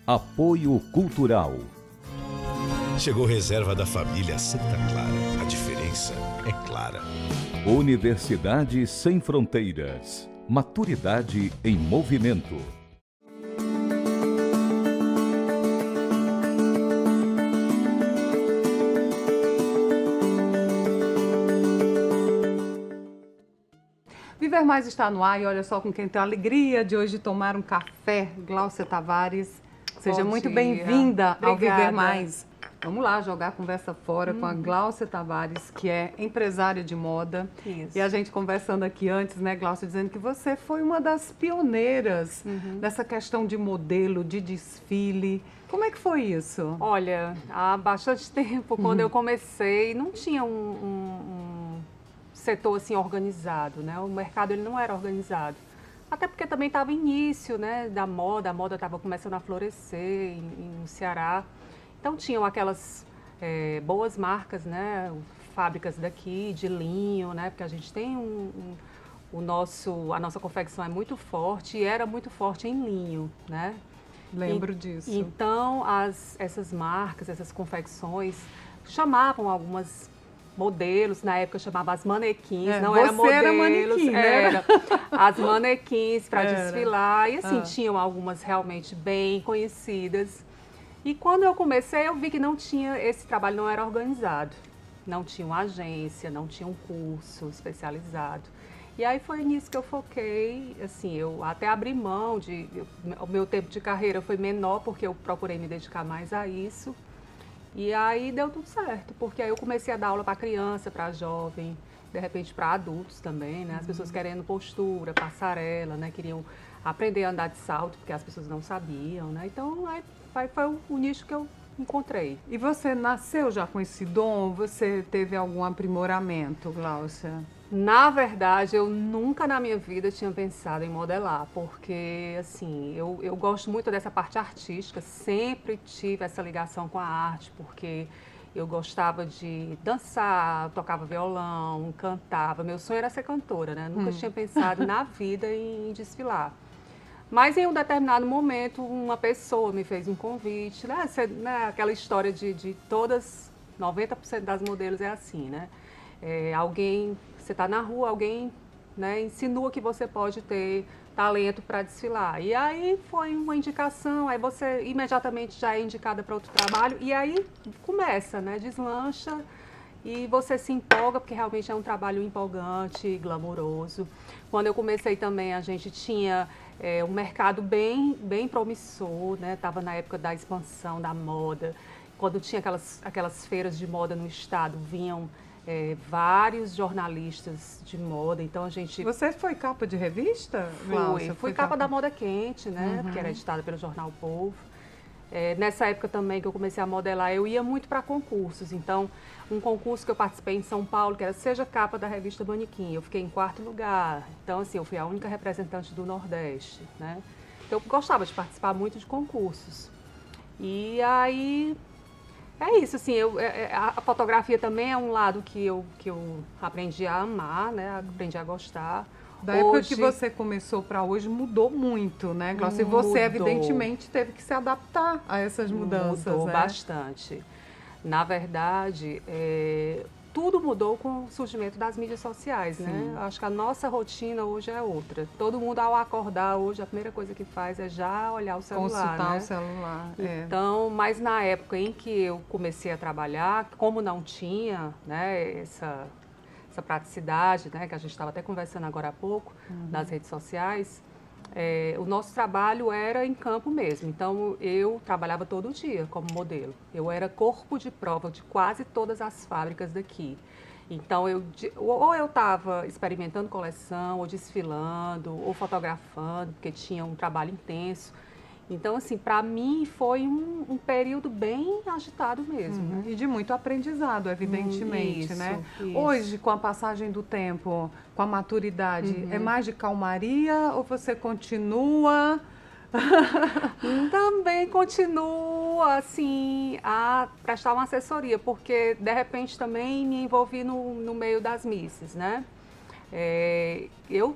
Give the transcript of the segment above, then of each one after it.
Apoio Cultural. Chegou reserva da família Santa Clara. A diferença é clara. Universidade Sem Fronteiras. Maturidade em movimento. Viver Mais está no ar e olha só com quem tem a alegria de hoje tomar um café, Gláucia Tavares. Seja muito bem-vinda ao Viver Mais. Vamos lá jogar a conversa fora com a Gláucia Tavares, que é empresária de moda. Isso. E a gente conversando aqui antes, né, Gláucia, dizendo que você foi uma das pioneiras nessa questão de modelo, de desfile. Como é que foi isso? Olha, há bastante tempo, quando eu comecei, não tinha um setor assim organizado, né? O mercado ele não era organizado. Até porque também estava início, né, da moda, a moda estava começando a florescer no Ceará. Então tinham aquelas boas marcas, né, fábricas daqui de linho, né, porque a gente tem a nossa confecção é muito forte e era muito forte em linho, né? Lembro disso. Então essas marcas, essas confecções chamavam algumas modelos, na época chamava as manequins, não era modelos, era manequim, né? Era as manequins para desfilar, e assim, tinham algumas realmente bem conhecidas. E quando eu comecei, eu vi que não tinha, esse trabalho não era organizado, não tinha uma agência, não tinha um curso especializado. E aí foi nisso que eu foquei, assim, eu até abri mão o meu tempo de carreira foi menor, porque eu procurei me dedicar mais a isso. E aí deu tudo certo, porque aí eu comecei a dar aula para criança, para jovem, de repente para adultos também, né? As pessoas querendo postura, passarela, né? Queriam aprender a andar de salto, porque as pessoas não sabiam, né? Então aí foi o nicho que eu encontrei. E você nasceu já com esse dom? Você teve algum aprimoramento, Gláucia? Na verdade, eu nunca na minha vida tinha pensado em modelar, porque assim, eu gosto muito dessa parte artística, sempre tive essa ligação com a arte, porque eu gostava de dançar, tocava violão, cantava. Meu sonho era ser cantora, né? Nunca tinha pensado na vida em desfilar. Mas em um determinado momento, uma pessoa me fez um convite, né? Aquela história de todas, 90% das modelos é assim, né? Você está na rua, alguém, né, insinua que você pode ter talento para desfilar. E aí foi uma indicação, aí você imediatamente já é indicada para outro trabalho, e aí começa, né, deslancha e você se empolga, porque realmente é um trabalho empolgante, glamouroso. Quando eu comecei também, a gente tinha um mercado bem promissor, né, estava na época da expansão da moda. Quando tinha aquelas feiras de moda no estado, vinham vários jornalistas de moda, então a gente... Você foi capa de revista, Gláucia? Fui capa da Moda Quente, né, que era editada pelo jornal Povo. Nessa época também que eu comecei a modelar, eu ia muito para concursos, então um concurso que eu participei em São Paulo, que era Seja Capa da revista Manequim, eu fiquei em 4º lugar, então assim, eu fui a única representante do Nordeste, né, então eu gostava de participar muito de concursos. E aí... É isso, assim, a fotografia também é um lado que eu aprendi a amar, né, aprendi a gostar. Da época que você começou para hoje mudou muito, né, Gláucia? E você, evidentemente, teve que se adaptar a essas mudanças, Mudou né? bastante. Na verdade, tudo mudou com o surgimento das mídias sociais, né? Acho que a nossa rotina hoje é outra. Todo mundo, ao acordar hoje, a primeira coisa que faz é já olhar o celular, Consultar, né? o celular. Então, mas na época em que eu comecei a trabalhar, como não tinha, né, essa praticidade, né, que a gente estava até conversando agora há pouco, nas redes sociais, o nosso trabalho era em campo mesmo. Então, eu trabalhava todo dia como modelo. Eu era corpo de prova de quase todas as fábricas daqui. Então, ou eu estava experimentando coleção, ou desfilando, ou fotografando, porque tinha um trabalho intenso. Então, assim, para mim foi um período bem agitado mesmo. Né? E de muito aprendizado, evidentemente, né? Isso. Hoje, com a passagem do tempo, com a maturidade, é mais de calmaria ou você continua? Também continuo, assim, a prestar uma assessoria, porque, de repente, também me envolvi no meio das misses, né? Eu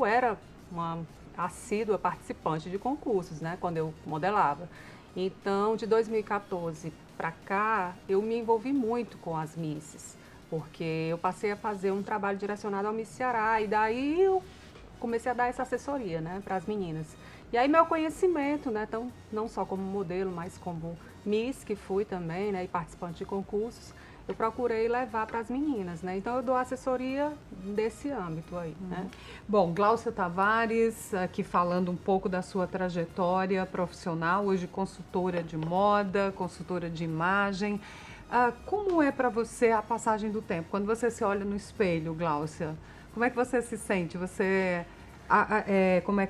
era uma assídua participante de concursos, né, quando eu modelava. Então, de 2014 para cá, eu me envolvi muito com as Misses, porque eu passei a fazer um trabalho direcionado ao Miss Ceará, e daí eu comecei a dar essa assessoria, né, para as meninas. E aí meu conhecimento, né, então, não só como modelo, mas como Miss, que fui também, né, e participante de concursos, eu procurei levar para as meninas, né? Então eu dou assessoria desse âmbito aí, né? Bom, Gláucia Tavares, aqui falando um pouco da sua trajetória profissional, hoje consultora de moda, consultora de imagem. Como é para você a passagem do tempo? Quando você se olha no espelho, Gláucia, como é que você se sente? Você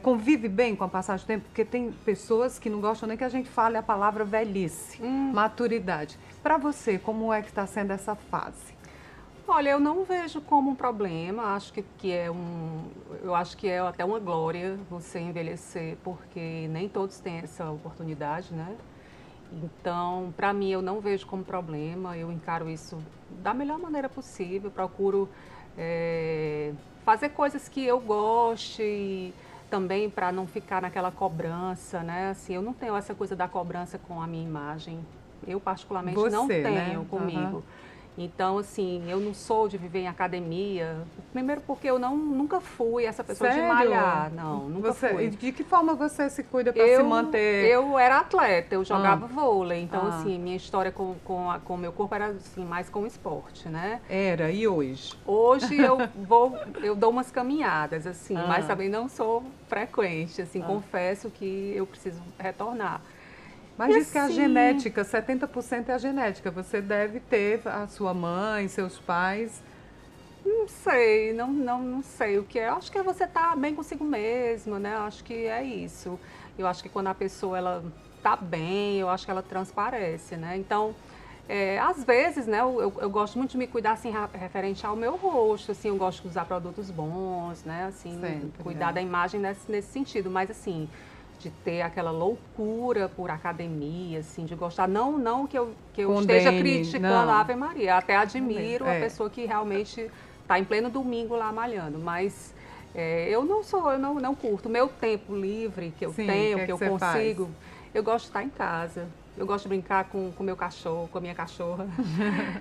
convive bem com a passagem do tempo? Porque tem pessoas que não gostam nem que a gente fale a palavra velhice, maturidade. Para você, como é que está sendo essa fase? Olha, eu não vejo como um problema, acho que eu acho que é até uma glória você envelhecer, porque nem todos têm essa oportunidade, né? Então, para mim, eu não vejo como problema, eu encaro isso da melhor maneira possível, procuro fazer coisas que eu goste, também para não ficar naquela cobrança, né? Assim, eu não tenho essa coisa da cobrança com a minha imagem. Eu, particularmente, não tenho, né, comigo. Então, assim, eu não sou de viver em academia. Primeiro porque eu nunca fui essa pessoa de malhar. Não, nunca fui. E de que forma você se cuida para se manter? Eu era atleta, eu jogava vôlei. Então, assim, minha história com o meu corpo era, assim, mais com o esporte, né? Era, e hoje? Hoje eu dou umas caminhadas, assim, mas também não sou frequente, assim, confesso que eu preciso retornar. Mas diz que a genética, 70% é a genética. Você deve ter a sua mãe, seus pais. Não sei, não sei o que é. Eu acho que é você estar bem consigo mesma, né? Eu acho que é isso. Eu acho que quando a pessoa ela tá bem, eu acho que ela transparece, né? Então, às vezes, né, eu gosto muito de me cuidar, assim, referente ao meu rosto, assim, eu gosto de usar produtos bons, né? Assim, sempre, cuidar da imagem nesse sentido, mas assim, de ter aquela loucura por academia, assim, de gostar, não que eu esteja criticando a Ave Maria, até admiro a pessoa que realmente está em pleno domingo lá malhando, mas eu não curto. Meu tempo livre que eu tenho, que eu consigo, eu gosto de estar em casa. Eu gosto de brincar com o meu cachorro, com a minha cachorra.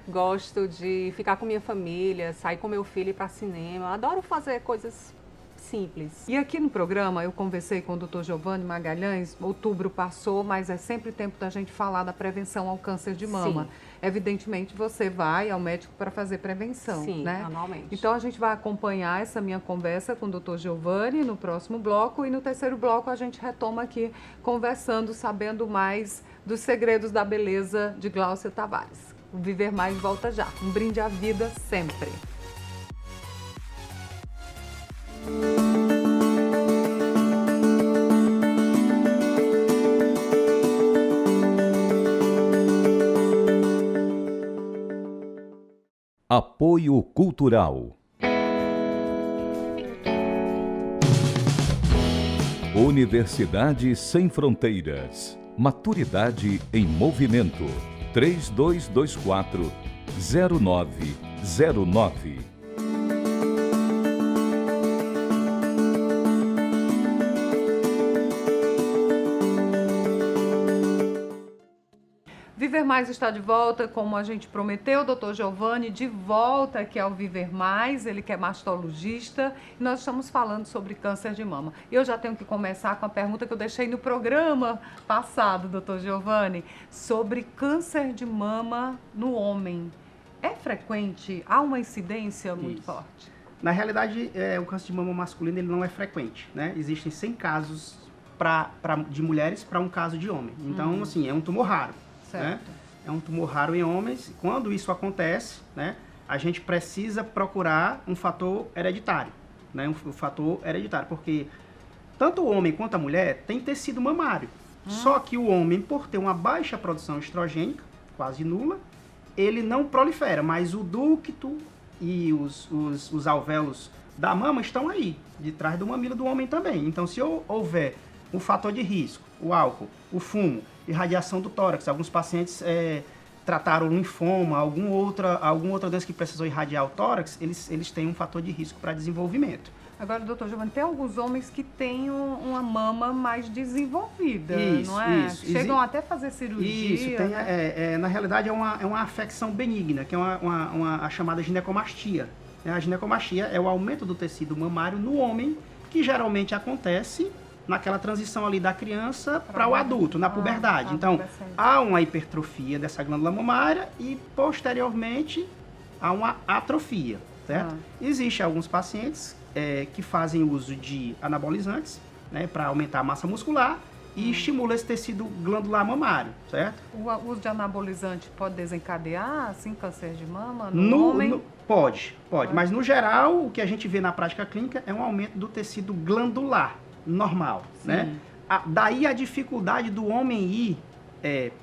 Gosto de ficar com minha família, sair com meu filho e ir para cinema. Adoro fazer coisas simples. E aqui no programa eu conversei com o Dr. Giovanni Magalhães. Outubro passou, mas é sempre tempo da gente falar da prevenção ao câncer de mama. Sim. Evidentemente você vai ao médico para fazer prevenção, sim, né? Anualmente. Então a gente vai acompanhar essa minha conversa com o Dr. Giovanni no próximo bloco, e no terceiro bloco a gente retoma aqui conversando, sabendo mais dos segredos da beleza de Gláucia Tavares. O Viver Mais volta já. Um brinde à vida sempre. Apoio Cultural. Universidade Sem Fronteiras. Maturidade em Movimento. 3224-0909. Viver Mais está de volta, como a gente prometeu, Dr. Giovanni, de volta aqui ao Viver Mais, ele que é mastologista, e nós estamos falando sobre câncer de mama. Eu já tenho que começar com a pergunta que eu deixei no programa passado, Dr. Giovanni, sobre câncer de mama no homem. É frequente? Há uma incidência muito forte? Na realidade, o câncer de mama masculino ele não é frequente, né? Existem 100 casos de mulheres para um caso de homem. Então, assim, é um tumor raro. Né? É um tumor raro em homens. Quando isso acontece, né, a gente precisa procurar um fator hereditário, né, um fator hereditário, porque tanto o homem quanto a mulher tem tecido mamário. Só que o homem, por ter uma baixa produção estrogênica, quase nula, ele não prolifera, mas o ducto e os alvéolos da mama estão aí, de trás do mamilo do homem também. Então, se houver um fator de risco, o álcool, o fumo, irradiação do tórax. Alguns pacientes trataram linfoma, alguma outra doença que precisou irradiar o tórax, eles têm um fator de risco para desenvolvimento. Agora, doutor Giovanni, tem alguns homens que têm uma mama mais desenvolvida, não é? Isso. Chegam até a fazer cirurgia. Isso, tem, né? na realidade é uma afecção benigna, que é a chamada ginecomastia. A ginecomastia é o aumento do tecido mamário no homem, que geralmente acontece naquela transição ali da criança para o adulto, na puberdade. Então, há uma hipertrofia dessa glândula mamária e, posteriormente, há uma atrofia, certo? Existem alguns pacientes que fazem uso de anabolizantes, né, para aumentar a massa muscular e estimula esse tecido glandular mamário, certo? O uso de anabolizante pode desencadear, assim, câncer de mama no homem? Pode, mas no geral, o que a gente vê na prática clínica é um aumento do tecido glandular normal, né? Daí a dificuldade do homem ir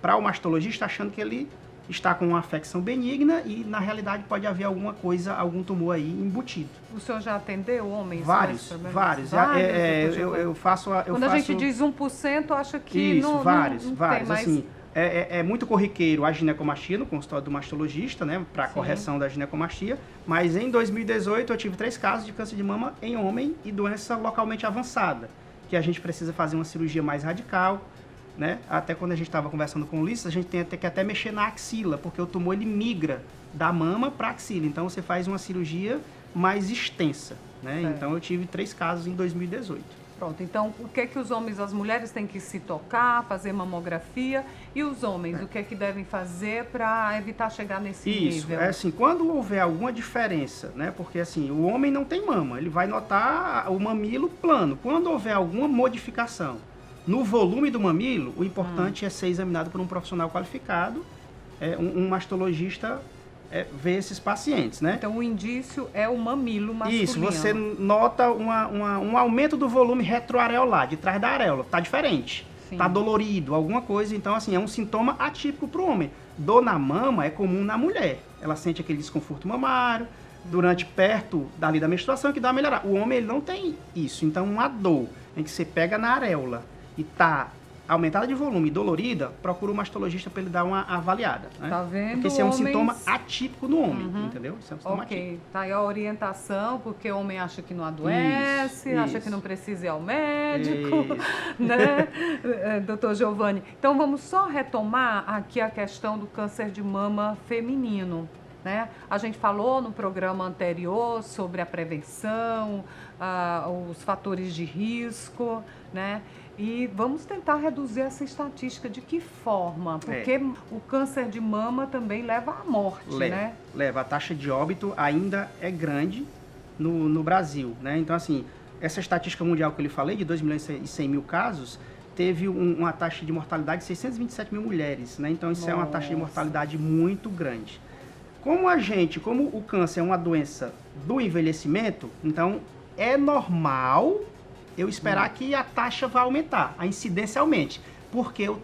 para o mastologista achando que ele está com uma afecção benigna e, na realidade, pode haver alguma coisa, algum tumor aí embutido. O senhor já atendeu homens? Vários. Eu faço... Quando a gente diz 1%, acha que isso, vários. Tem mais... Assim, é muito corriqueiro a ginecomastia no consultório do mastologista, né, para correção da ginecomastia, mas em 2018 eu tive 3 casos de câncer de mama em homem e doença localmente avançada, que a gente precisa fazer uma cirurgia mais radical, né? Até quando a gente estava conversando com o Ulisses, a gente tem que até mexer na axila, porque o tumor ele migra da mama para a axila, então você faz uma cirurgia mais extensa, né? Então eu tive 3 casos em 2018. Pronto, então o que é que os homens, as mulheres têm que se tocar, fazer mamografia, e os homens, o que é que devem fazer para evitar chegar nesse nível? Isso, assim, quando houver alguma diferença, né, porque assim, o homem não tem mama, ele vai notar o mamilo plano. Quando houver alguma modificação no volume do mamilo, o importante é ser examinado por um profissional qualificado, um mastologista ver esses pacientes, né? Então, o indício é o mamilo masculino. Isso, você nota um aumento do volume retroareolar, de trás da areola, tá diferente, tá dolorido, alguma coisa, então assim, é um sintoma atípico para o homem. Dor na mama é comum na mulher, ela sente aquele desconforto mamário, perto dali da menstruação, que dá uma melhorar. O homem, ele não tem isso, então uma dor em que você pega na areola e tá aumentada de volume e dolorida, procura o mastologista para ele dar uma avaliada, né? Tá vendo? Porque isso é um sintoma atípico no homem, entendeu? Isso é um sintoma atípico. Tá aí a orientação, porque o homem acha que não adoece, acha que não precisa ir ao médico, né, doutor Giovanni? Então vamos só retomar aqui a questão do câncer de mama feminino, né? A gente falou no programa anterior sobre a prevenção, os fatores de risco, né? E vamos tentar reduzir essa estatística. De que forma? Porque o câncer de mama também leva à morte, né? Leva. A taxa de óbito ainda é grande no Brasil, né? Então, assim, essa estatística mundial que eu lhe falei, de 2.100.000 casos, teve uma taxa de mortalidade de 627 mil mulheres, né? Então, isso é uma taxa de mortalidade muito grande. Como o câncer é uma doença do envelhecimento, então é normal eu esperar que a taxa vá aumentar, a incidência aumente, porque eu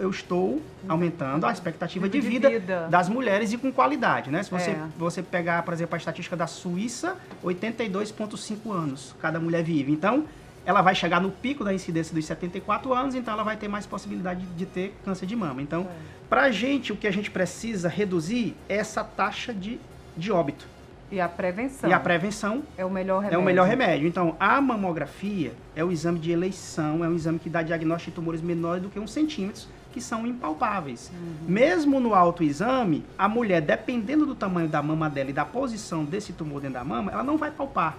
estou aumentando a expectativa de vida das mulheres e com qualidade, né? Se você pegar, por exemplo, a estatística da Suíça, 82,5 anos cada mulher vive. Então, ela vai chegar no pico da incidência dos 74 anos, então ela vai ter mais possibilidade de ter câncer de mama. Então, pra gente, o que a gente precisa reduzir é essa taxa de óbito. E a prevenção. E a prevenção é o melhor remédio. É o melhor remédio. Então, a mamografia é o exame de eleição, é um exame que dá diagnóstico de tumores menores do que 1 centímetro, que são impalpáveis. Mesmo no autoexame, a mulher, dependendo do tamanho da mama dela e da posição desse tumor dentro da mama, ela não vai palpar.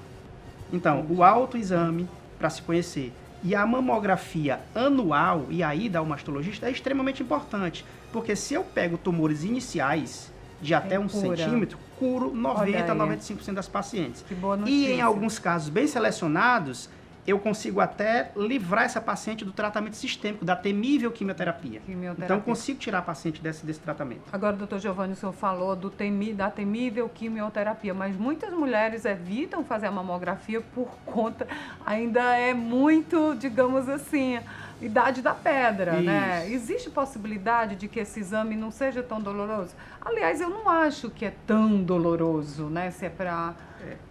Então, o autoexame, para se conhecer, e a mamografia anual, e aí da mastologista, é extremamente importante. Porque se eu pego tumores iniciais de até 1 centímetro, curo 90% a 95% das pacientes. Que boa notícia. E em alguns casos bem selecionados, eu consigo até livrar essa paciente do tratamento sistêmico, da temível quimioterapia. Então, consigo tirar a paciente desse tratamento. Agora, doutor Giovanni, o senhor falou da temível quimioterapia, mas muitas mulheres evitam fazer a mamografia por conta, ainda é muito, digamos assim, idade da pedra, né? Existe possibilidade de que esse exame não seja tão doloroso? Aliás, eu não acho que é tão doloroso, né? Se é para...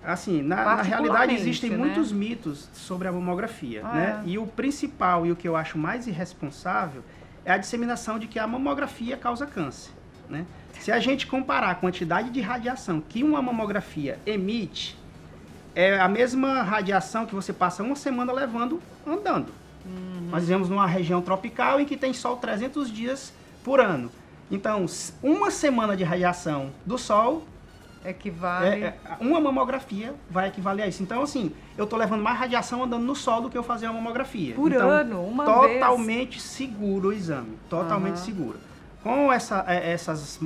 Assim, na realidade existem muitos mitos sobre a mamografia, né? E o principal e o que eu acho mais irresponsável é a disseminação de que a mamografia causa câncer, né? Se a gente comparar a quantidade de radiação que uma mamografia emite é a mesma radiação que você passa uma semana levando, andando. Nós vivemos numa região tropical em que tem sol 300 dias por ano. Então, uma semana de radiação do sol, equivale... uma mamografia vai equivaler a isso. Então, assim, eu estou levando mais radiação andando no sol do que eu fazer uma mamografia. Por então, ano, uma vez. Totalmente seguro o exame, totalmente seguro. Com essas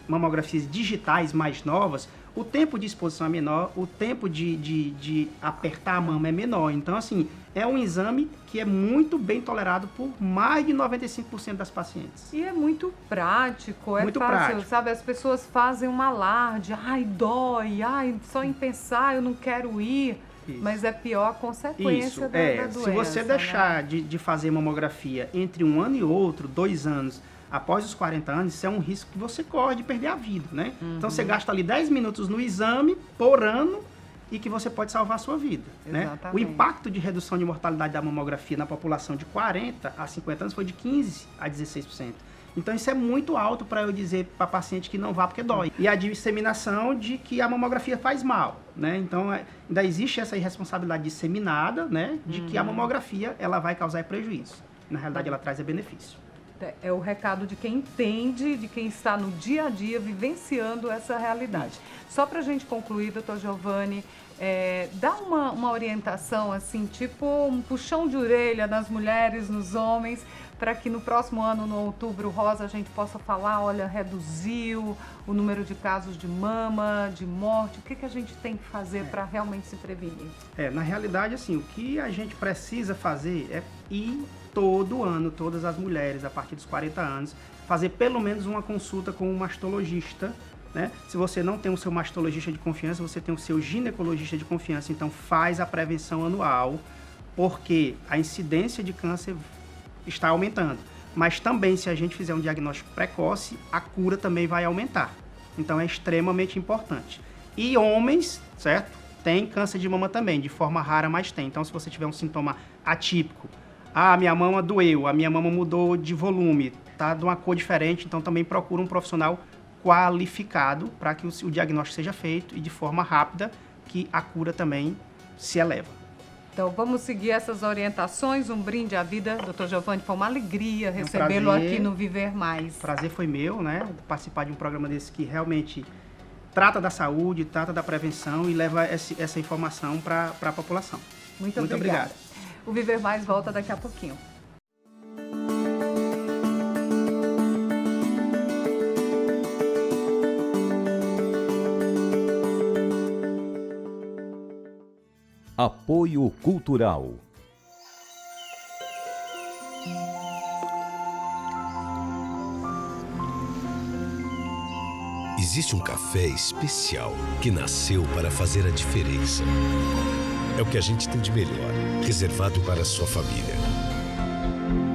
mamografias digitais mais novas, o tempo de exposição é menor, o tempo de apertar a mama é menor. Então, assim, é um exame que é muito bem tolerado por mais de 95% das pacientes. E é muito prático, é muito fácil, prático. sabe? As pessoas fazem um alarde, ai, dói, ai, só em pensar eu não quero ir. Isso. Mas é pior a consequência da doença. Se você deixar de fazer mamografia entre um ano e outro, 2 anos, após os 40 anos, isso é um risco que você corre de perder a vida, né? Então, você gasta ali 10 minutos no exame por ano e que você pode salvar a sua vida, né? O impacto de redução de mortalidade da mamografia na população de 40 a 50 anos foi de 15% a 16%. Então, isso é muito alto para eu dizer para paciente que não vá porque dói. E a disseminação de que a mamografia faz mal, né? Então, ainda existe essa irresponsabilidade disseminada, né? De que a mamografia, ela vai causar prejuízo. Na realidade, ela traz benefício. É o recado de quem entende, de quem está no dia a dia vivenciando essa realidade. Só para a gente concluir, doutor Giovanni, dá uma orientação, assim, tipo um puxão de orelha nas mulheres, nos homens, para que no próximo ano, no Outubro Rosa, a gente possa falar, olha, reduziu o número de casos de mama, de morte, o que a gente tem que fazer para realmente se prevenir? Na realidade, assim, o que a gente precisa fazer é ir todo ano, todas as mulheres, a partir dos 40 anos, fazer pelo menos uma consulta com um mastologista, né? Se você não tem o seu mastologista de confiança, você tem o seu ginecologista de confiança, então faz a prevenção anual, porque a incidência de câncer está aumentando. Mas também, se a gente fizer um diagnóstico precoce, a cura também vai aumentar. Então é extremamente importante. E homens, certo? Tem câncer de mama também, de forma rara, mas tem. Então, se você tiver um sintoma atípico, minha mama doeu, a minha mama mudou de volume, tá de uma cor diferente, então também procura um profissional qualificado para que o diagnóstico seja feito e de forma rápida, que a cura também se eleva. Então, vamos seguir essas orientações. Um brinde à vida. Doutor Giovanni, foi uma alegria recebê-lo aqui no Viver Mais. O prazer foi meu, né? Participar de um programa desse que realmente trata da saúde, trata da prevenção e leva essa informação para a população. Muito obrigado. O Viver Mais volta daqui a pouquinho. Apoio Cultural. Existe um café especial que nasceu para fazer a diferença. É o que a gente tem de melhor, reservado para a sua família.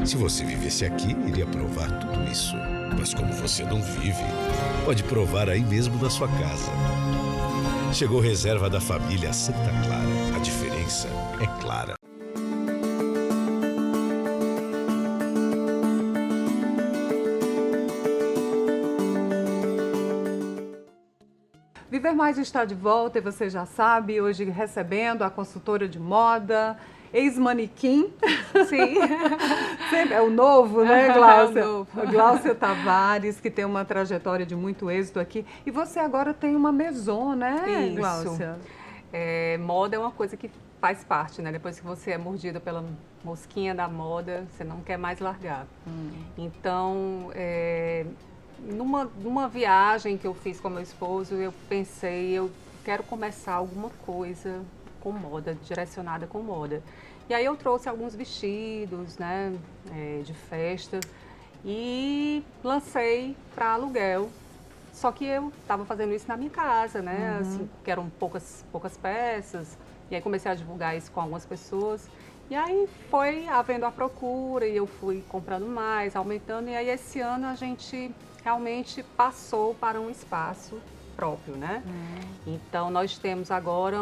Se você vivesse aqui, iria provar tudo isso. Mas como você não vive, pode provar aí mesmo na sua casa. Chegou reserva da família Santa Clara. A diferença é clara. Viver Mais está de volta e você já sabe, hoje recebendo a consultora de moda, ex-manequim. Sim. É o novo, né, Gláucia? É o novo. Gláucia Tavares, que tem uma trajetória de muito êxito aqui. E você agora tem uma maison, né, Isso. Gláucia? Moda é uma coisa que faz parte, né? Depois que você é mordida pela mosquinha da moda, você não quer mais largar. Então, numa viagem que eu fiz com meu esposo, eu pensei, eu quero começar alguma coisa com moda, direcionada com moda. E aí eu trouxe alguns vestidos, né, de festa e lancei para aluguel. Só que eu estava fazendo isso na minha casa, né, assim, que eram poucas peças. E aí comecei a divulgar isso com algumas pessoas. E aí foi havendo a procura e eu fui comprando mais, aumentando. E aí esse ano a gente realmente passou para um espaço próprio, né? Então nós temos agora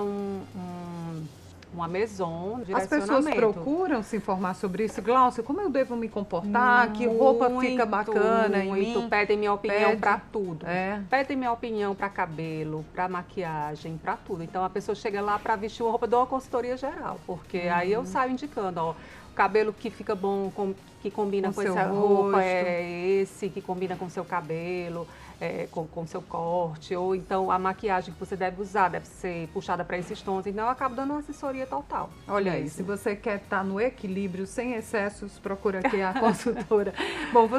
uma maison, As direcionamento. pessoas procuram se informar sobre isso. Glaucia, como eu devo me comportar? Que roupa fica bacana em mim? Pedem minha opinião para tudo. É. Pedem minha opinião para cabelo, para maquiagem, para tudo. Então a pessoa chega lá para vestir uma roupa, dou uma consultoria geral, porque aí eu saio indicando, ó, o cabelo que fica bom, que combina com essa roupa é esse, que combina com o seu cabelo, com o seu corte, ou então a maquiagem que você deve usar deve ser puxada para esses tons. Então eu acabo dando uma assessoria total. Olha aí, se você quer estar no equilíbrio, sem excessos, procura aqui a consultora. Bom,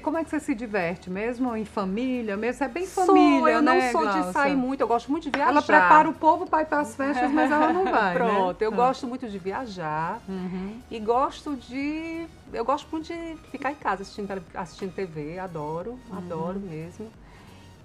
como é que você se diverte? Mesmo em família? Mesmo é bem família, eu né, não sou Glaucia? de sair muito, eu gosto muito de viajar. Ela prepara o povo para ir para as festas, mas ela não vai, Pronto, né? eu gosto muito de viajar e gosto muito de ficar em casa assistindo TV, adoro mesmo.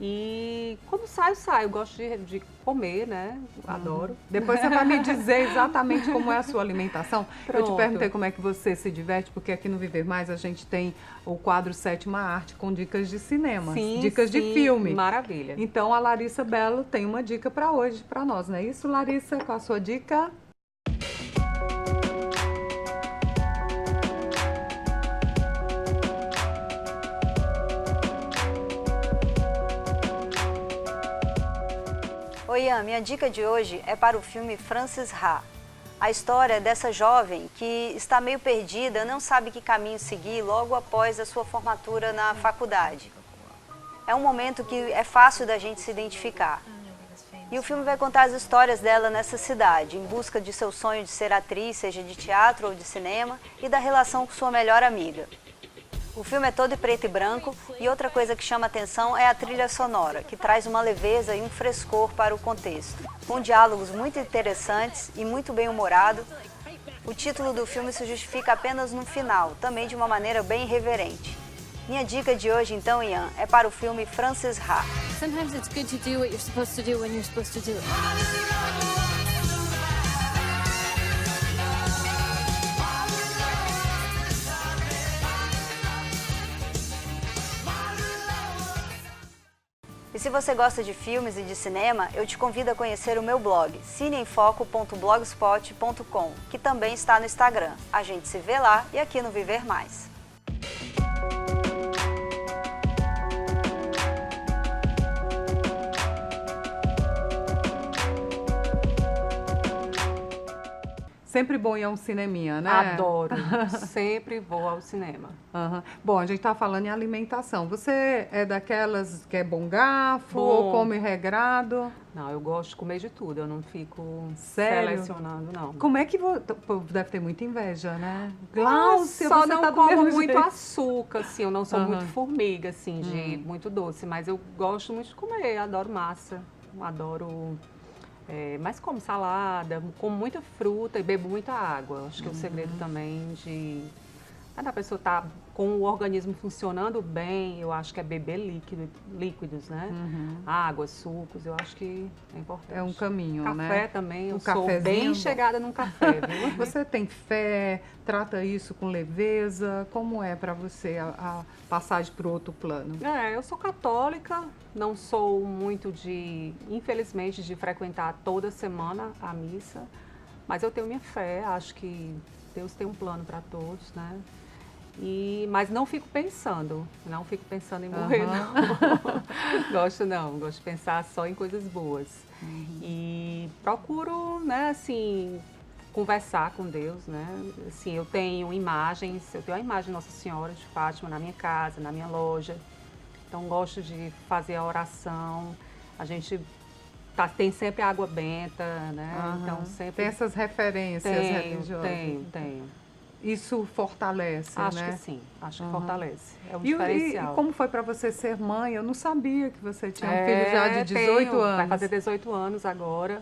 E quando saio. Eu gosto de comer, né? Adoro. Depois você vai me dizer exatamente como é a sua alimentação. Pronto. Eu te perguntei como é que você se diverte, porque aqui no Viver Mais a gente tem o quadro Sétima Arte com dicas de cinema, dicas de filme. Maravilha. Então a Larissa Bello tem uma dica para hoje, para nós, não é isso, Larissa? Qual a sua dica? Oi, Ian, minha dica de hoje é para o filme Frances Ha. A história dessa jovem que está meio perdida, não sabe que caminho seguir logo após a sua formatura na faculdade. É um momento que é fácil da gente se identificar. E o filme vai contar as histórias dela nessa cidade, em busca de seu sonho de ser atriz, seja de teatro ou de cinema, e da relação com sua melhor amiga. O filme é todo em preto e branco e outra coisa que chama atenção é a trilha sonora, que traz uma leveza e um frescor para o contexto. Com diálogos muito interessantes e muito bem-humorado, o título do filme se justifica apenas no final, também de uma maneira bem irreverente. Minha dica de hoje, então, Ian, é para o filme Frances Ha. Sometimes it's good to do what you're supposed to do when you're supposed to do it. E se você gosta de filmes e de cinema, eu te convido a conhecer o meu blog, cineemfoco.blogspot.com, que também está no Instagram. A gente se vê lá e aqui no Viver Mais. Sempre bom ir a um cineminha, né? Adoro, sempre vou ao cinema. Bom, a gente está falando em alimentação. Você é daquelas que é bom garfo ou come regrado? Não, eu gosto de comer de tudo, eu não fico selecionando, não. Como é que o povo deve ter muita inveja, né? Glaucia, só você não tá do como mesmo muito jeito. açúcar, assim, eu não sou muito formiga, assim, de muito doce, mas eu gosto muito de comer, adoro massa, adoro... mas como salada, como muita fruta e bebo muita água. Acho que é o segredo também de... Quando a pessoa está com o organismo funcionando bem, eu acho que é beber líquidos, né? Água, sucos, eu acho que é importante. É um caminho, café né? Café também, eu sou cafezinho. bem chegada num café, viu? Você tem fé, trata isso com leveza? Como é para você a passagem para o outro plano? Eu sou católica, não sou muito infelizmente, de frequentar toda semana a missa, mas eu tenho minha fé, acho que Deus tem um plano para todos, né? Mas não fico pensando em morrer, não. Gosto de pensar só em coisas boas. E procuro, né, assim, conversar com Deus, né? Assim, eu tenho a imagem de Nossa Senhora de Fátima na minha casa, na minha loja. Então, gosto de fazer a oração. A gente tem sempre água benta, né? Então, sempre... Tem essas referências religiosas? Tenho. Isso fortalece, né? Acho que sim, acho que fortalece. É um e diferencial. E como foi para você ser mãe? Eu não sabia que você tinha um filho já de 18 anos. Vai fazer 18 anos agora.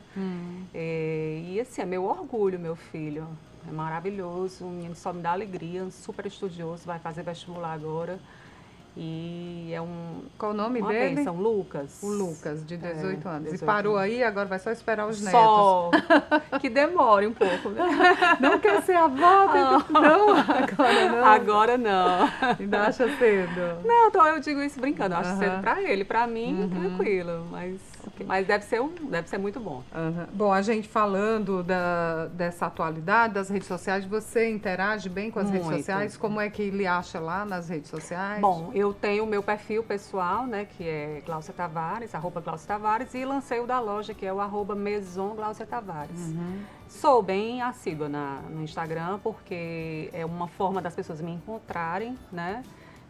E assim, é meu orgulho, meu filho. É maravilhoso, um menino só me dá alegria, super estudioso, vai fazer vestibular agora. E é Qual o nome dele? Bênção, Lucas. O Lucas, de 18 anos. 18 e parou anos. Aí, agora vai só esperar os netos. Só, que demore um pouco. Não quer ser avó? Não, agora não. Agora não. Ainda acha cedo? Não, então eu digo isso brincando, eu acho cedo pra ele. Pra mim, tranquilo, mas... Mas deve ser muito bom. Uhum. Bom, a gente falando dessa atualidade das redes sociais, você interage bem com as redes sociais? Como é que lhe acha lá nas redes sociais? Bom, eu tenho o meu perfil pessoal, né, que é Glaucia Tavares, @Glaucia Tavares, e lancei o da loja, que é o @Maison Glaucia Tavares. Sou bem assídua no Instagram, porque é uma forma das pessoas me encontrarem, né?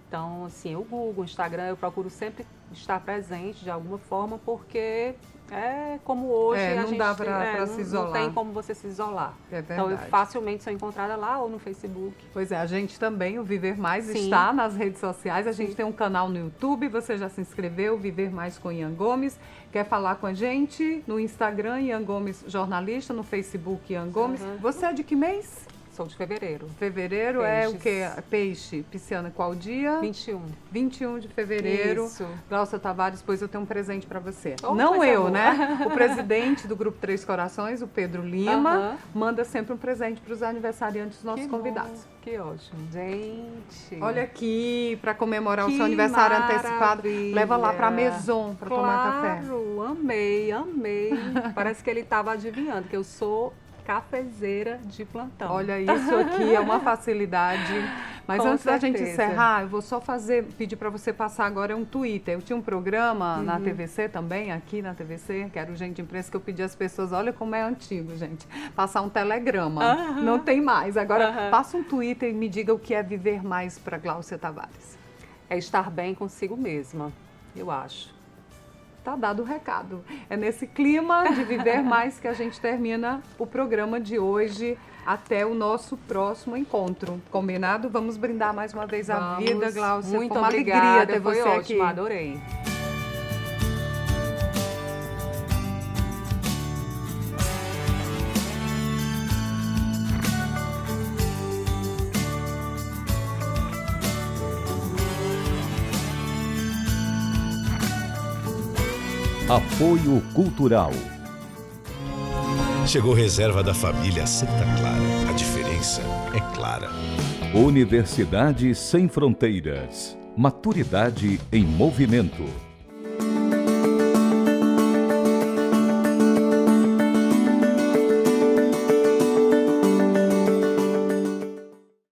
Então, assim, o Google, o Instagram, eu procuro sempre estar presente de alguma forma, porque é como hoje a não gente... dá para se isolar. Não tem como você se isolar. É verdade. Então, eu facilmente sou encontrada lá ou no Facebook. Pois é, a gente também, o Viver Mais, Sim. está nas redes sociais. A gente tem um canal no YouTube, você já se inscreveu, Viver Mais com Ian Gomes. Quer falar com a gente? No Instagram, Ian Gomes Jornalista, no Facebook, Ian Gomes. Você é de que mês? Sou de fevereiro. Fevereiro é o quê? Peixe, pisciana, qual dia? 21. 21 de fevereiro. Isso. Glaucia Tavares, pois eu tenho um presente para você. Oh, Não eu, boa. né? O presidente do Grupo Três Corações, o Pedro Lima, manda sempre um presente para os aniversariantes dos nossos convidados. Que ótimo. Gente. Olha aqui, para comemorar o Que seu aniversário antecipado, maravilha. leva lá para a Maison para tomar café. Claro, amei. Parece que ele estava adivinhando que eu sou cafezeira de plantão. Olha, isso aqui é uma facilidade. Mas Com antes da gente certeza. encerrar, eu vou só pedir para você passar agora um Twitter. Eu tinha um programa na TVC também, aqui na TVC, que era o Gente de Imprensa, que eu pedi às pessoas, olha como é antigo, gente, passar um telegrama. Não tem mais. Agora, passa um Twitter e me diga o que é viver mais para Glaucia Tavares. É estar bem consigo mesma, eu acho. Tá dado o recado. É nesse clima de viver mais que a gente termina o programa de hoje. Até o nosso próximo encontro. Combinado? Vamos brindar mais uma vez a vida, Glaucia. Muito Foi uma obrigada, alegria ter foi você ótimo, aqui. adorei. Apoio Cultural. Chegou reserva da família Santa Clara. A diferença é clara. Universidade Sem Fronteiras. Maturidade em movimento.